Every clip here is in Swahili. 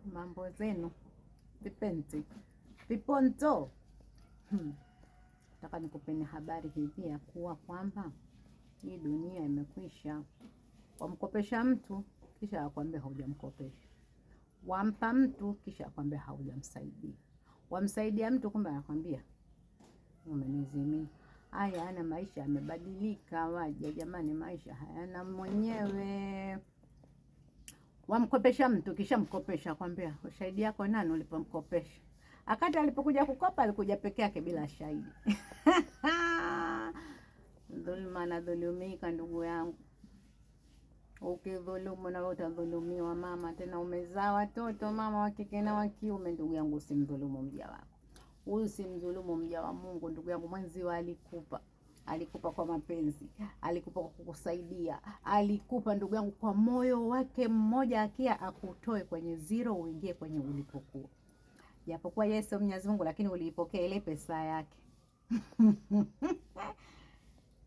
Mambo zenu vipenzi viponzo. Nataka nikupeni habari hivi ya kuwa kwamba hii dunia imekwisha. Wamkopesha mtu kisha akwambia haujamkopesha, wampa mtu kisha akwambia haujamsaidia, wamsaidia mtu kumbe anakwambia umenizimia. Haya ana maisha yamebadilika, waje jamani, maisha hayana mwenyewe. Wamkopesha mtu kisha mkopesha kwambia ushahidi yako nani ulipomkopesha? Akati alipokuja kukopa alikuja peke yake bila shahidi. Dhulma na dhulumika, ndugu yangu. Ukidhulumu na wewe utadhulumiwa mama, tena umezaa watoto mama wa kike na wa kiume. Ndugu yangu, usimdhulumu mja wako. Usimdhulumu mja wa Mungu ndugu yangu. Mwenzi alikupa kwa mapenzi, alikupa kwa kukusaidia, alikupa ndugu yangu kwa moyo wake mmoja, akia akutoe kwenye zero uingie kwenye ulipokuwa. Japokuwa Yesu Mwenyezi Mungu, lakini uliipokea ile pesa yake.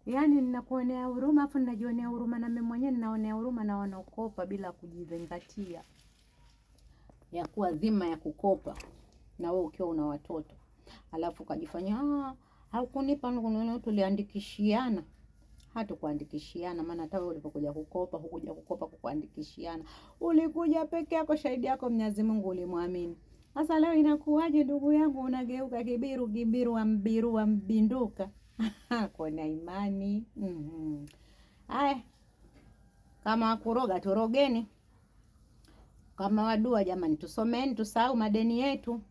Yaani ninakuonea huruma, afu ninajionea huruma na mimi mwenyewe ninaonea huruma na wanaokopa bila kujizingatia ya kuwa dhima ya kukopa na wewe ukiwa una watoto. Alafu ukajifanya haukunipa nini, tuliandikishiana. Hatukuandikishiana, maana hata wewe ulipokuja kukopa hukuja kukopa kukuandikishiana. Ulikuja peke yako, shahidi yako Mwenyezi Mungu, ulimwamini. Sasa leo inakuwaje ndugu yangu, unageuka kibiru wa mbinduka? Kuna imani. Haya, kama kuroga turogeni, kama wadua jamani tusomeni, tusahau madeni yetu.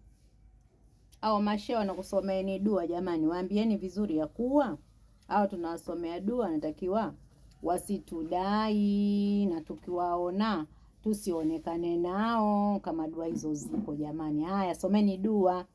Au mashehe wanakusomeeni dua jamani, waambieni vizuri ya kuwa au tunawasomea dua, natakiwa wasitudai, na tukiwaona tusionekane nao kama dua hizo ziko jamani. Haya, someni dua.